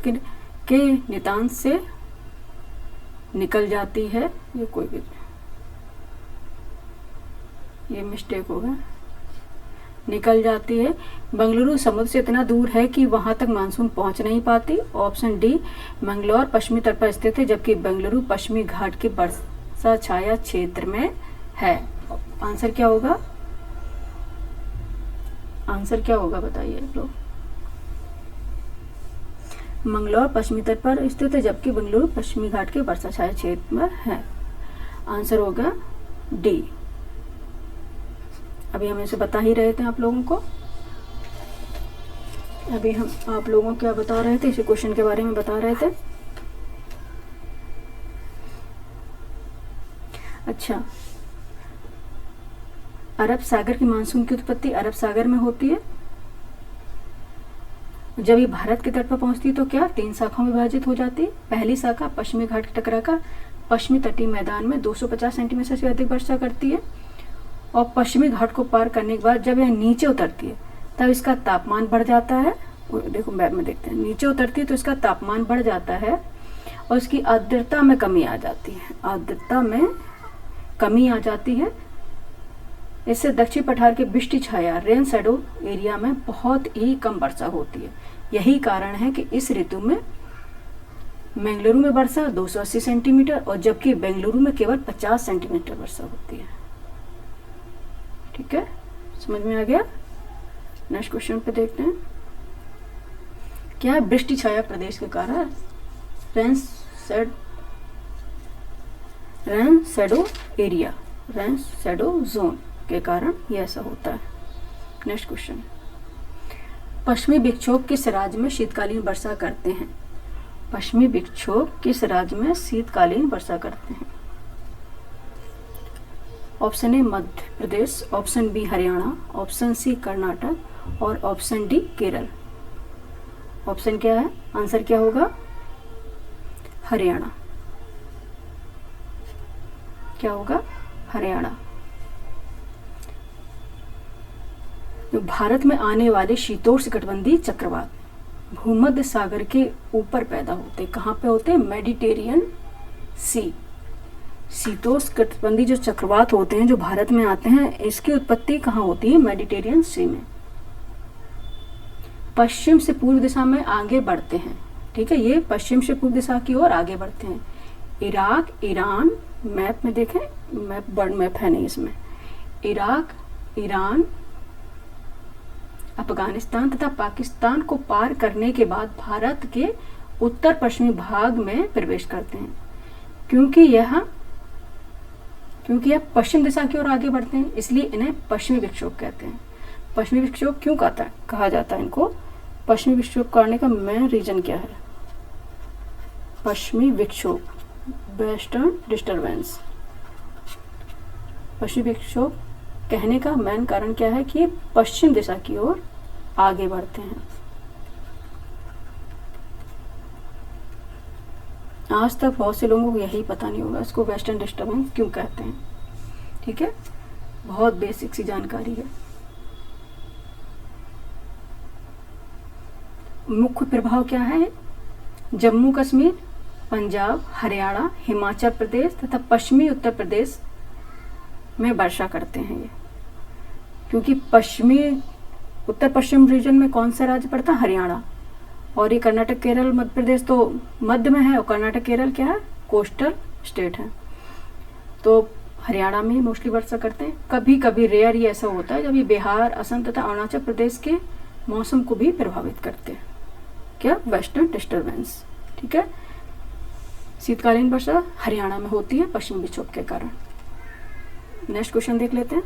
के नितांत से निकल जाती है। ये कोई भी, ये मिस्टेक होगा, निकल जाती है। बेंगलुरु समुद्र से इतना दूर है कि वहां तक मानसून पहुंच नहीं पाती। ऑप्शन डी, मंगलौर पश्चिमी तट पर स्थित है जबकि बेंगलुरु पश्चिमी घाट के वर्षा छाया क्षेत्र में है। आंसर क्या होगा? आंसर क्या होगा बताइए आप लोग। मंगलौर पश्चिमी तट पर स्थित है जबकि बेंगलुरु पश्चिमी घाट के वर्षा छाया क्षेत्र में है। आंसर होगा डी। अभी हम इसे बता ही रहे थे आप लोगों को। अभी हम आप लोगों को क्या बता रहे थे? इसी क्वेश्चन के बारे में बता रहे थे। अच्छा, अरब सागर की मानसून की उत्पत्ति अरब सागर में होती है। जब ये भारत के तट पर पहुंचती है तो क्या 3 शाखाओं में विभाजित हो जाती है। पहली शाखा पश्चिमी घाट की टकराकर पश्चिमी तटीय मैदान में 250 सेंटीमीटर से अधिक वर्षा करती है, और पश्चिमी घाट को पार करने के बाद जब यह नीचे उतरती है तब इसका तापमान बढ़ जाता है। देखो मैप में देखते हैं, नीचे उतरती है तो इसका तापमान बढ़ जाता है और इसकी आर्द्रता में कमी आ जाती है, आर्द्रता में कमी आ जाती है। इससे दक्षिण पठार के वृष्टि छाया रेन शैडो एरिया में बहुत ही कम वर्षा होती है। यही कारण है कि इस ऋतु में बेंगलुरु में वर्षा 280 सेंटीमीटर और जबकि बेंगलुरु में केवल 50 सेंटीमीटर वर्षा होती है। ठीक है, समझ में आ गया। नेक्स्ट क्वेश्चन पे देखते हैं, क्या है वृष्टि छाया प्रदेश के कारण rain shadow area, rain shadow zone के कारण ये ऐसा होता है। नेक्स्ट क्वेश्चन, पश्चिमी विक्षोभ किस राज्य में शीतकालीन वर्षा करते हैं। पश्चिमी विक्षोभ किस राज्य में शीतकालीन वर्षा करते हैं। Option A Madhya Pradesh, option B Haryana, option C Karnataka और ऑप्शन डी केरल। ऑप्शन क्या है, आंसर क्या होगा, हरियाणा। क्या होगा, हरियाणा। तो भारत में आने वाले शीतोष्णकटिबंधीय चक्रवात भूमध्य सागर के ऊपर पैदा होते, कहाँ पे होते हैं, मेडिटेरियन सी। शीतोष्णकटिबंधीय जो चक्रवात होते हैं जो भारत में आते हैं, इसकी उत्पत्ति कहाँ होती है, मेडिटेरियन सी में। पश्चिम से पूर्व दिशा में आगे बढ़ते हैं। ठीक है, ये पश्चिम से पूर्व दिशा की ओर आगे बढ़ते हैं। इराक, ईरान, मैप में देखें, मैप बर्ड मैप है नहीं इसमें, इराक, ईरान, अफगानिस्तान तथा पाकिस्तान को पार करने के बाद भारत के उत्तर पश्चिमी भाग में प्रवेश करते हैं। क्योंकि यह पश्चिम दिशा की ओर आगे बढ़ते हैं, इसलिए इन्हें पश्चिमी विक्षोभ कहते हैं। पश्चिमी विक्षोभ क्यों कहा जाता है इनको, पश्चिमी विक्षोभ करने का मेन रीजन क्या है, पश्चिमी विक्षोभ, वेस्टर्न डिस्टर्बेंस। पश्चिमी विक्षोभ कहने का मेन कारण क्या है कि पश्चिम दिशा की ओर आगे बढ़ते हैं। आज तक बहुत से लोगों को यही पता नहीं होगा इसको वेस्टर्न डिस्टर्बेंस क्यों कहते हैं। ठीक है, बहुत बेसिक सी जानकारी है। मुख्य प्रभाव क्या है, जम्मू कश्मीर, पंजाब, हरियाणा, हिमाचल प्रदेश तथा पश्चिमी उत्तर प्रदेश में वर्षा करते हैं ये। क्योंकि उत्तर पश्चिम रीजन में कौन सा राज्य पड़ता है, हरियाणा, और ये कर्नाटक, केरल, मध्य प्रदेश तो मध्य में है और कर्नाटक, केरल क्या है, कोस्टल स्टेट है। तो हरियाणा में मोस्टली वर्षा करते हैं। कभी कभी रेयर ये ऐसा होता है जब ये बिहार, असम तथा अरुणाचल प्रदेश के मौसम को भी प्रभावित करते हैं। क्या, वेस्टर्न डिस्टर्बेंस। ठीक है, शीतकालीन वर्षा हरियाणा में होती है पश्चिमी विक्षोभ के कारण। नेक्स्ट क्वेश्चन देख लेते हैं,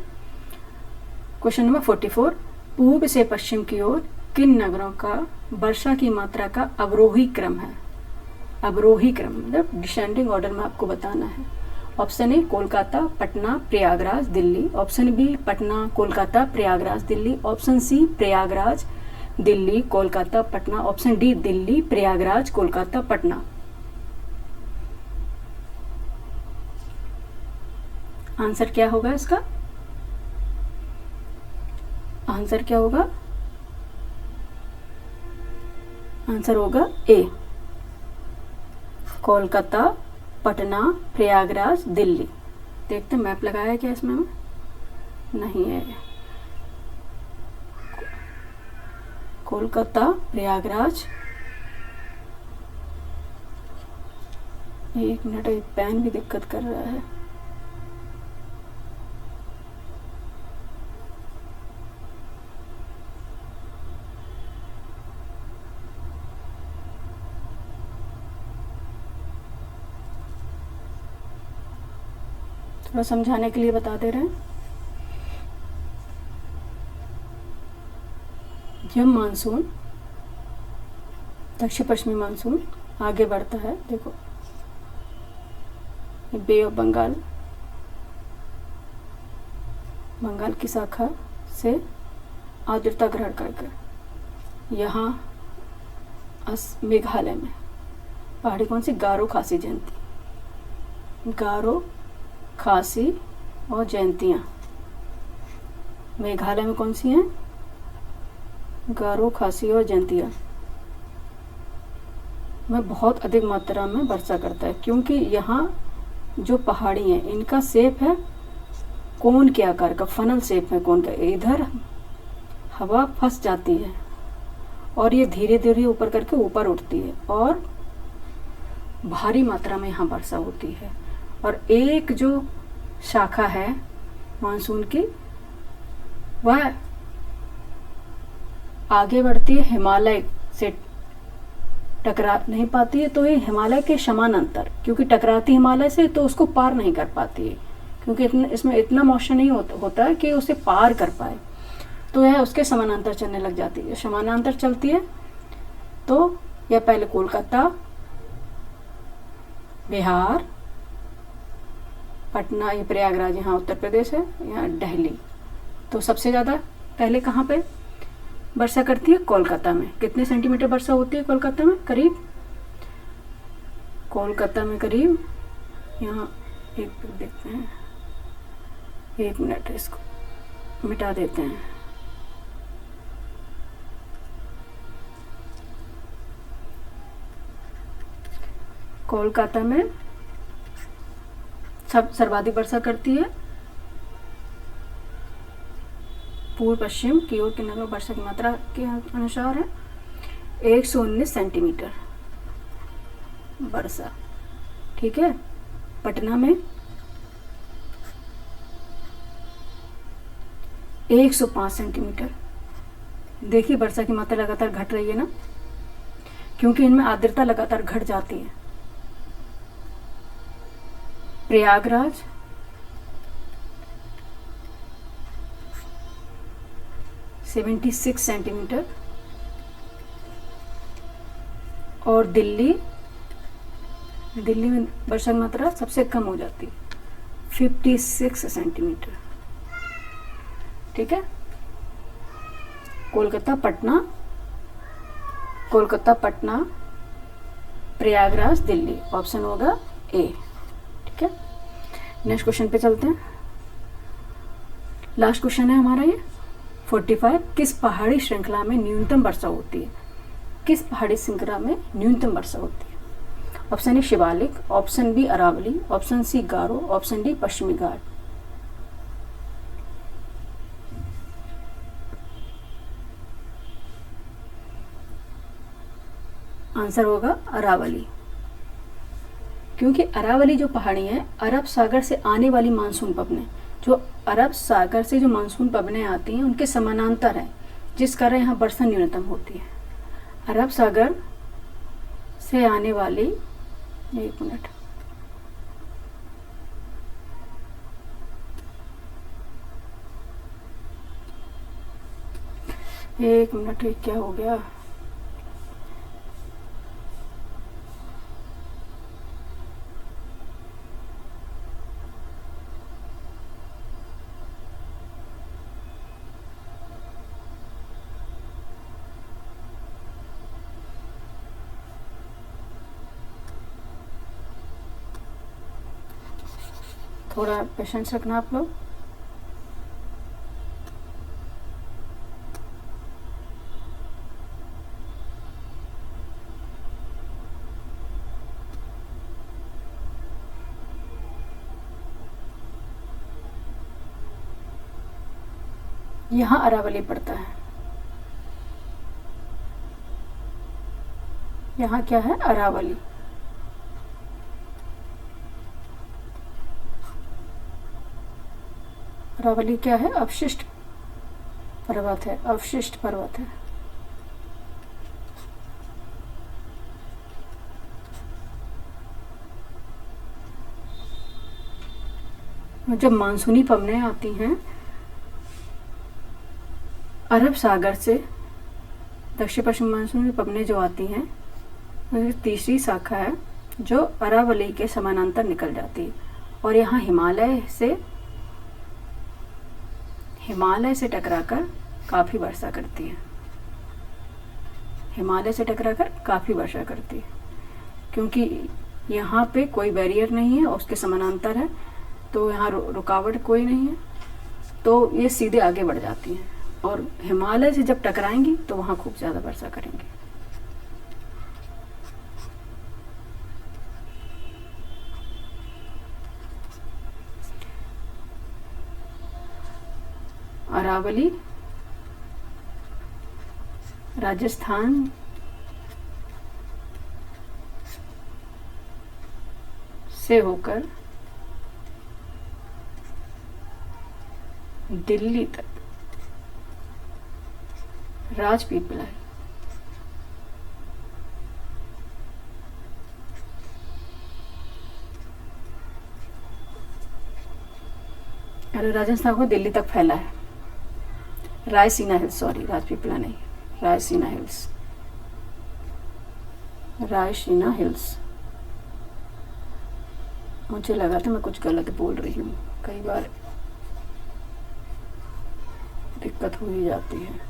क्वेश्चन नंबर 44, पूर्व से पश्चिम की ओर किन नगरों का वर्षा की मात्रा का अवरोही क्रम है। अवरोही क्रम मतलब डिसेंडिंग ऑर्डर में आपको बताना है। Option A Kolkata, Patna, Prayagraj, Delhi. Option B Patna, Kolkata, Prayagraj, Delhi. Option C Prayagraj, Delhi, Kolkata, Patna. Option D Delhi, Prayagraj, Kolkata, Patna. Answer क्या होगा इसका, आंसर क्या होगा, आंसर होगा ए, कोलकाता, पटना, प्रयागराज, दिल्ली। देखते हैं मैप लगाया क्या इसमें, नहीं है। कोलकाता, प्रयागराज, एक मिनट, एक पेन भी दिक्कत कर रहा है। थोड़ा समझाने के लिए बता दे रहे हैं। जब मानसून, दक्षिण पश्चिमी मानसून आगे बढ़ता है, देखो बे ऑफ बंगाल, बंगाल की शाखा से आर्द्रता ग्रहण करके यहाँ मेघालय में पहाड़ी कौन सी? गारो खासी जयंती, गारो खासी और जयंतियाँ मेघालय में कौन सी हैं? गारो खासी और जयंतियाँ में बहुत अधिक मात्रा में वर्षा करता है, क्योंकि यहाँ जो पहाड़ी हैं इनका शेप है कोन के आकार का, फनल शेप है कोन का। इधर हवा फंस जाती है और ये धीरे धीरे ऊपर करके ऊपर उठती है और भारी मात्रा में यहाँ वर्षा होती है। और एक जो शाखा है मानसून की, वह आगे बढ़ती है, हिमालय से टकरा नहीं पाती है, तो ये हिमालय के समानांतर, क्योंकि टकराती हिमालय से तो उसको पार नहीं कर पाती है, क्योंकि इसमें इतना मॉइस्चर नहीं होता है कि उसे पार कर पाए, तो यह उसके समानांतर चलने लग जाती है। समानांतर चलती है तो यह पहले कोलकाता, बिहार, पटना, ये प्रयागराज यहाँ उत्तर प्रदेश है, यहाँ दिल्ली, तो सबसे ज़्यादा पहले कहाँ पे वर्षा करती है? कोलकाता में। कितने सेंटीमीटर वर्षा होती है कोलकाता में? करीब, कोलकाता में करीब, यहाँ एक देखते हैं, 1 मिनट इसको मिटा देते हैं। कोलकाता में सर्वाधिक वर्षा करती है। पूर्व पश्चिम की ओर के नगर वर्षा की मात्रा के अनुसार है 119 सेंटीमीटर वर्षा। ठीक है। पटना में 105 सेंटीमीटर। देखिए वर्षा की मात्रा लगातार घट रही है ना, क्योंकि इनमें आर्द्रता लगातार घट जाती है। प्रयागराज 76 सेंटीमीटर और दिल्ली में वर्षा की मात्रा सबसे कम हो जाती है 56 सेंटीमीटर। ठीक है। कोलकाता, पटना, प्रयागराज, दिल्ली, ऑप्शन होगा ए। ठीक है। नेक्स्ट क्वेश्चन पे चलते हैं। लास्ट क्वेश्चन है हमारा ये 45। किस पहाड़ी श्रृंखला में न्यूनतम वर्षा होती है? किस पहाड़ी श्रृंखला में न्यूनतम वर्षा होती है? Option A Shivalik, option B Aravali, option C Garo, option D पश्चिमी घाट। आंसर होगा अरावली, क्योंकि अरावली जो पहाड़ी है, अरब सागर से आने वाली मानसून पवनें, जो अरब सागर से जो मानसून पवनें आती हैं उनके समानांतर है, जिस कारण यहाँ वर्षा न्यूनतम होती है। अरब सागर से आने वाली, एक मिनट, ये क्या हो गया? थोड़ा पेशेंस रखना आप लोग। यहाँ अरावली पड़ता है। यहाँ क्या है? अरावली। अरावली क्या है? अवशिष्ट पर्वत है, अवशिष्ट पर्वत है। जब मानसूनी पवनें आती हैं अरब सागर से, दक्षिण पश्चिम मानसूनी पवनें जो आती हैं, तीसरी शाखा है जो अरावली के समानांतर निकल जाती है और यहाँ हिमालय से टकराकर काफ़ी वर्षा करती है। हिमालय से टकराकर काफ़ी वर्षा करती है, क्योंकि यहाँ पे कोई बैरियर नहीं है और उसके समानांतर है, तो यहाँ रुकावट कोई नहीं है, तो ये सीधे आगे बढ़ जाती हैं और हिमालय से जब टकराएंगी तो वहाँ खूब ज़्यादा वर्षा करेंगी। अरावली राजस्थान से होकर दिल्ली तक राजपीपला अरे राजस्थान को दिल्ली तक फैला है। रायसीना हिल्स, सॉरी राजपीपला नहीं, रायसीना हिल्स, रायसीना हिल्स। मुझे लगा था मैं कुछ गलत बोल रही हूँ, कई बार दिक्कत हो ही जाती है।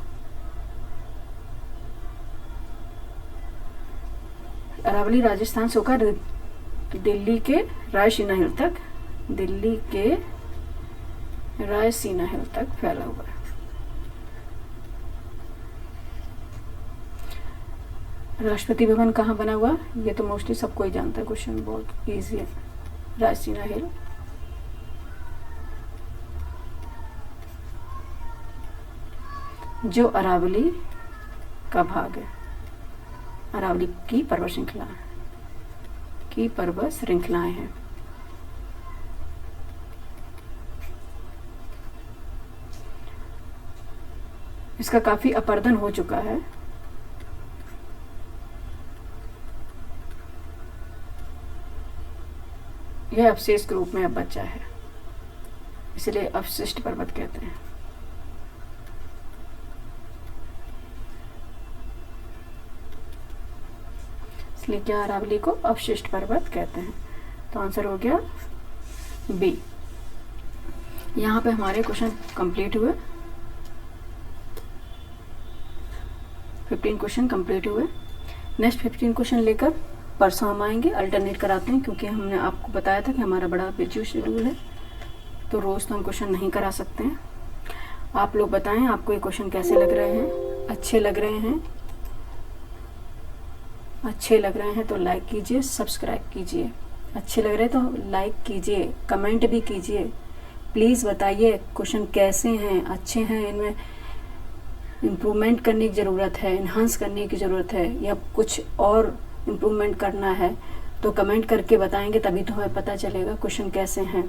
अरावली राजस्थान से होकर दिल्ली के रायसीना हिल तक, दिल्ली के रायसीना हिल तक फैला हुआ है। राष्ट्रपति भवन कहाँ बना हुआ, ये तो मोस्टली सबको ही जानता है, क्वेश्चन बहुत इजी है। रायसीना हिल, जो अरावली का भाग है, अरावली की पर्वत श्रृंखला की पर्वत श्रृंखलाएं हैं। इसका काफी अपर्दन हो चुका है। यह अवशेष के रूप में अब बचा है, इसलिए अवशिष्ट पर्वत कहते हैं। इसलिए क्या अरावली को अवशिष्ट पर्वत कहते हैं। तो आंसर हो गया बी। यहाँ पे हमारे क्वेश्चन कंप्लीट हुए, 15 क्वेश्चन कंप्लीट हुए। नेक्स्ट 15 क्वेश्चन लेकर परसों हम आएंगे, अल्टरनेट कराते हैं, क्योंकि हमने आपको बताया था कि हमारा बड़ा बिजी शेड्यूल है, तो रोज़ तो हम क्वेश्चन नहीं करा सकते हैं। आप लोग बताएं आपको ये क्वेश्चन कैसे लग रहे हैं, अच्छे लग रहे हैं, अच्छे लग रहे हैं तो लाइक कीजिए, सब्सक्राइब कीजिए। अच्छे लग रहे हैं तो लाइक कीजिए, कमेंट भी कीजिए। प्लीज़ बताइए क्वेश्चन कैसे हैं, अच्छे हैं, इनमें इम्प्रूवमेंट करने की ज़रूरत है, इन्हांस करने की ज़रूरत है, या कुछ और इम्प्रूवमेंट करना है, तो कमेंट करके बताएंगे, तभी तो हमें पता चलेगा क्वेश्चन कैसे हैं।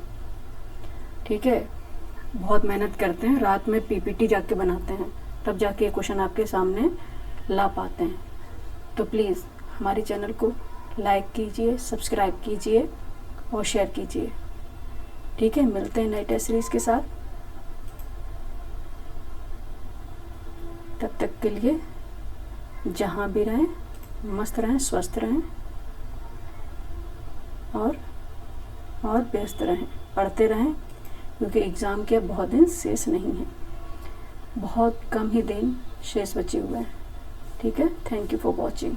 ठीक है, बहुत मेहनत करते हैं, रात में पीपीटी जाके बनाते हैं, तब जाके क्वेश्चन आपके सामने ला पाते हैं। तो प्लीज़ हमारे चैनल को लाइक कीजिए, सब्सक्राइब कीजिए और शेयर कीजिए। ठीक है, मिलते हैं नए टेस्ट सीरीज़ के साथ। तब तक के लिए जहाँ भी रहें मस्त रहें, स्वस्थ रहें और व्यस्त रहें, पढ़ते रहें, क्योंकि एग्ज़ाम के बहुत दिन शेष नहीं हैं, बहुत कम ही दिन शेष बचे हुए हैं। ठीक है, थैंक यू फॉर वॉचिंग।